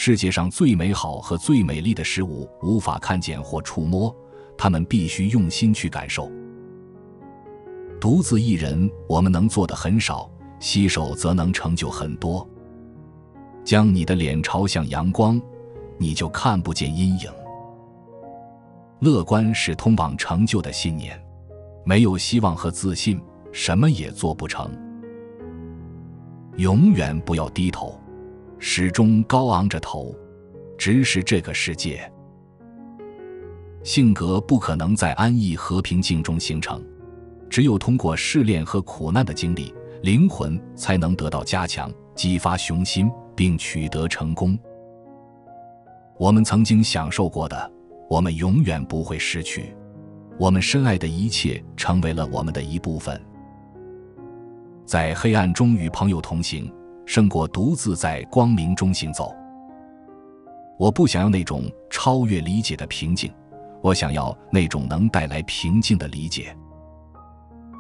世界上最美好和最美丽的事物无法看见或触摸，他们必须用心去感受。独自一人，我们能做的很少，携手则能成就很多。将你的脸朝向阳光，你就看不见阴影。乐观是通往成就的信念，没有希望和自信，什么也做不成。永远不要低头，始终高昂着头，直视这个世界。性格不可能在安逸和平静中形成，只有通过试炼和苦难的经历，灵魂才能得到加强，激发雄心，并取得成功。我们曾经享受过的，我们永远不会失去。我们深爱的一切成为了我们的一部分。在黑暗中与朋友同行，胜过独自在光明中行走。我不想要那种超越理解的平静，我想要那种能带来平静的理解。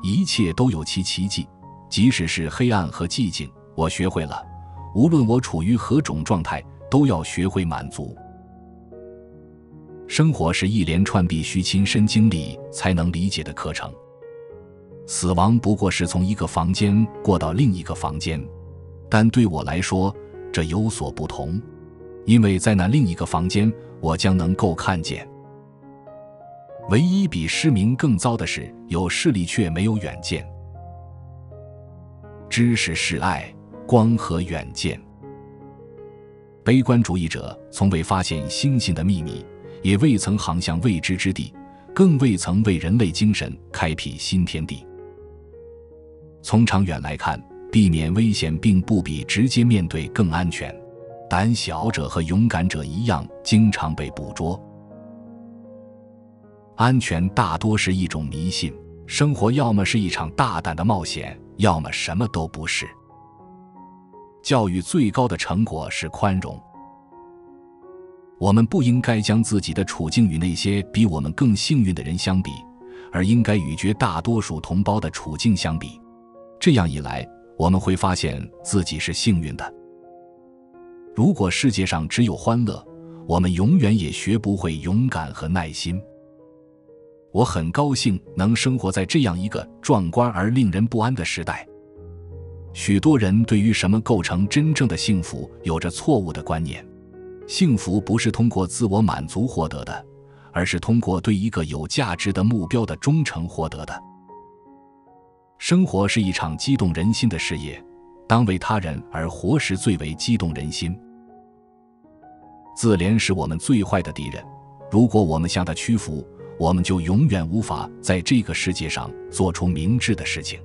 一切都有其奇迹，即使是黑暗和寂静，我学会了，无论我处于何种状态，都要学会满足。生活是一连串必须亲身经历才能理解的课程。死亡不过是从一个房间过到另一个房间，但对我来说，这有所不同，因为在那另一个房间，我将能够看见。唯一比失明更糟的是，有视力却没有远见。知识是爱，光和远见。悲观主义者从未发现星星的秘密，也未曾航向未知之地，更未曾为人类精神开辟新天地。从长远来看，避免危险并不比直接面对更安全。胆小者和勇敢者一样，经常被捕捉。安全大多是一种迷信，生活要么是一场大胆的冒险，要么什么都不是。教育最高的成果是宽容。我们不应该将自己的处境与那些比我们更幸运的人相比，而应该与绝大多数同胞的处境相比。这样一来，我们会发现自己是幸运的。如果世界上只有欢乐，我们永远也学不会勇敢和耐心。我很高兴能生活在这样一个壮观而令人不安的时代。许多人对于什么构成真正的幸福有着错误的观念。幸福不是通过自我满足获得的，而是通过对一个有价值的目标的忠诚获得的。生活是一场激动人心的事业，当为他人而活时最为激动人心。自怜是我们最坏的敌人，如果我们向他屈服，我们就永远无法在这个世界上做出明智的事情。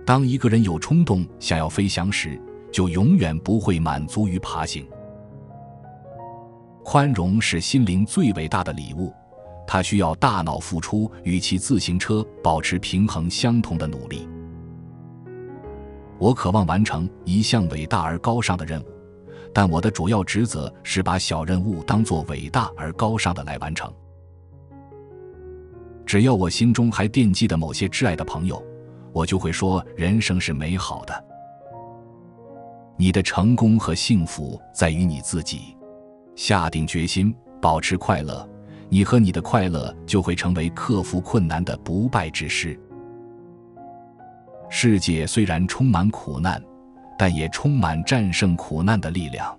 当一个人有冲动想要飞翔时，就永远不会满足于爬行。宽容是心灵最伟大的礼物，它需要大脑付出与其自行车保持平衡相同的努力。我渴望完成一项伟大而高尚的任务，但我的主要职责是把小任务当作伟大而高尚的来完成。只要我心中还惦记着某些挚爱的朋友，我就会说人生是美好的。你的成功和幸福在于你自己，下定决心保持快乐，你和你的快乐就会成为克服困难的不败之师。世界虽然充满苦难，但也充满战胜苦难的力量。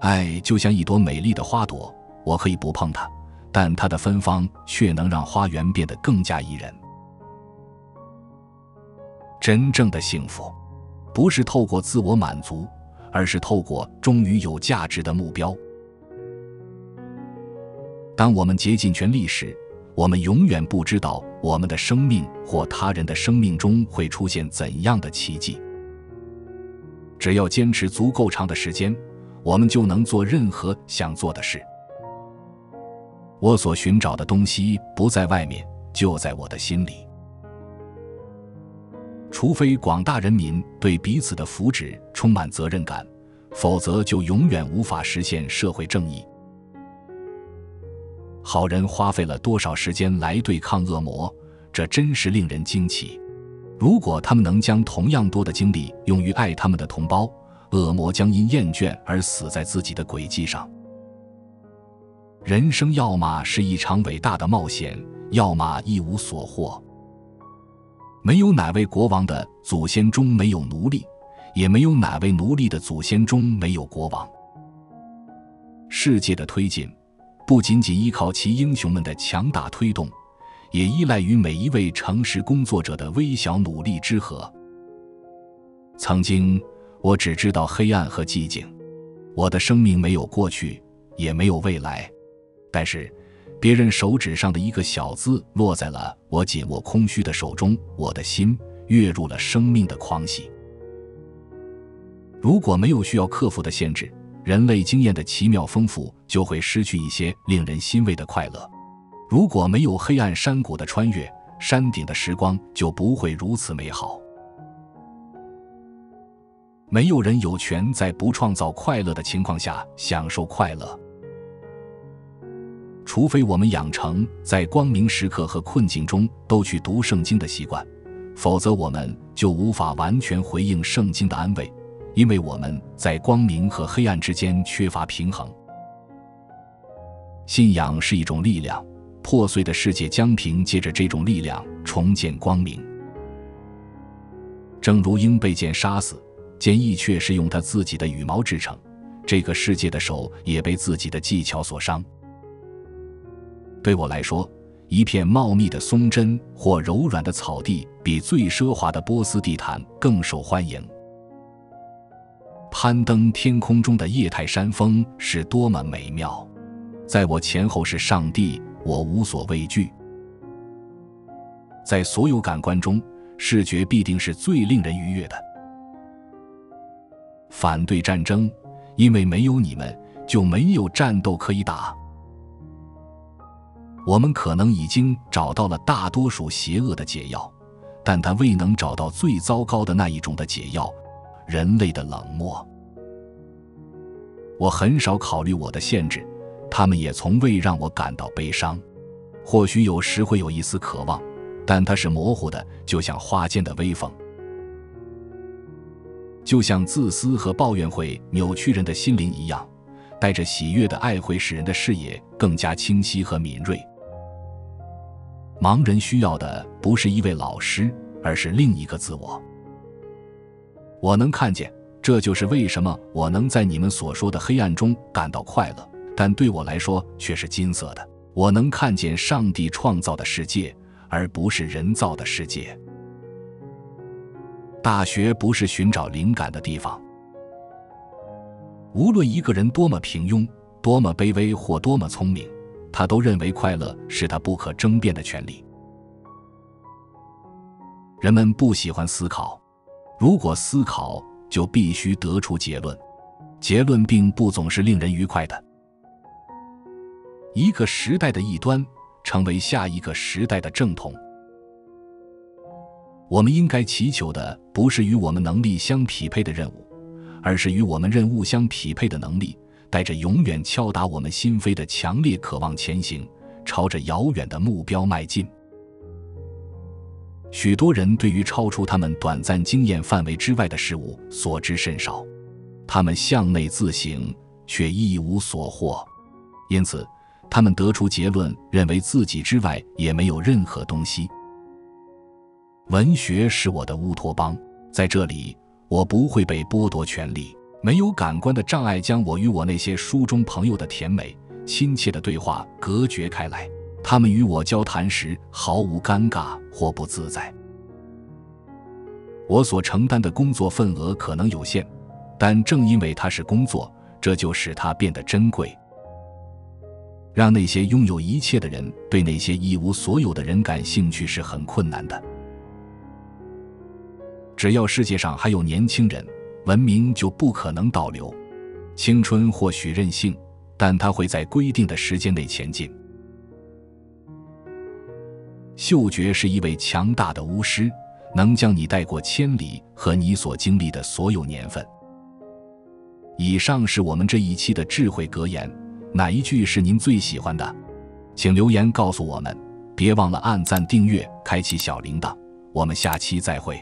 爱就像一朵美丽的花朵，我可以不碰它，但它的芬芳却能让花园变得更加宜人。真正的幸福不是透过自我满足，而是透过忠于有价值的目标。当我们竭尽全力时，我们永远不知道我们的生命或他人的生命中会出现怎样的奇迹。只要坚持足够长的时间，我们就能做任何想做的事。我所寻找的东西不在外面，就在我的心里。除非广大人民对彼此的福祉充满责任感，否则就永远无法实现社会正义。好人花费了多少时间来对抗恶魔，这真是令人惊奇。如果他们能将同样多的精力用于爱他们的同胞，恶魔将因厌倦而死在自己的轨迹上。人生要么是一场伟大的冒险，要么一无所获。没有哪位国王的祖先中没有奴隶，也没有哪位奴隶的祖先中没有国王。世界的推进不仅仅依靠其英雄们的强大推动，也依赖于每一位诚实工作者的微小努力之和。曾经我只知道黑暗和寂静，我的生命没有过去，也没有未来，但是别人手指上的一个小字落在了我紧握空虚的手中，我的心跃入了生命的狂喜。如果没有需要克服的限制，人类经验的奇妙丰富就会失去一些令人欣慰的快乐。如果没有黑暗山谷的穿越，山顶的时光就不会如此美好。没有人有权在不创造快乐的情况下享受快乐。除非我们养成在光明时刻和困境中都去读圣经的习惯，否则我们就无法完全回应圣经的安慰，因为我们在光明和黑暗之间缺乏平衡。信仰是一种力量，破碎的世界将凭借着这种力量重见光明。正如鹰被箭杀死，箭翼却是用它自己的羽毛制成，这个世界的手也被自己的技巧所伤。对我来说，一片茂密的松针或柔软的草地比最奢华的波斯地毯更受欢迎。攀登天空中的液态山峰是多么美妙，在我前后是上帝，我无所畏惧。在所有感官中，视觉必定是最令人愉悦的。反对战争，因为没有你们，就没有战斗可以打。我们可能已经找到了大多数邪恶的解药，但它未能找到最糟糕的那一种的解药——人类的冷漠。我很少考虑我的限制，他们也从未让我感到悲伤。或许有时会有一丝渴望，但它是模糊的，就像花间的微风。就像自私和抱怨会扭曲人的心灵一样，带着喜悦的爱会使人的视野更加清晰和敏锐。盲人需要的不是一位老师，而是另一个自我。我能看见，这就是为什么我能在你们所说的黑暗中感到快乐，但对我来说却是金色的。我能看见上帝创造的世界，而不是人造的世界。大学不是寻找灵感的地方。无论一个人多么平庸，多么卑微或多么聪明，他都认为快乐是他不可争辩的权利。人们不喜欢思考，如果思考，就必须得出结论，结论并不总是令人愉快的。一个时代的异端成为下一个时代的正统。我们应该祈求的不是与我们能力相匹配的任务，而是与我们任务相匹配的能力，带着永远敲打我们心扉的强烈渴望前行，朝着遥远的目标迈进。许多人对于超出他们短暂经验范围之外的事物所知甚少，他们向内自省，却一无所获，因此他们得出结论，认为自己之外也没有任何东西。文学是我的乌托邦，在这里我不会被剥夺权利，没有感官的障碍将我与我那些书中朋友的甜美亲切的对话隔绝开来，他们与我交谈时毫无尴尬或不自在。我所承担的工作份额可能有限，但正因为它是工作，这就使它变得珍贵。让那些拥有一切的人对那些一无所有的人感兴趣是很困难的。只要世界上还有年轻人，文明就不可能倒流。青春或许任性，但它会在规定的时间内前进。嗅觉是一位强大的巫师，能将你带过千里和你所经历的所有年份。以上是我们这一期的智慧格言，哪一句是您最喜欢的？请留言告诉我们，别忘了按赞订阅，开启小铃铛，我们下期再会。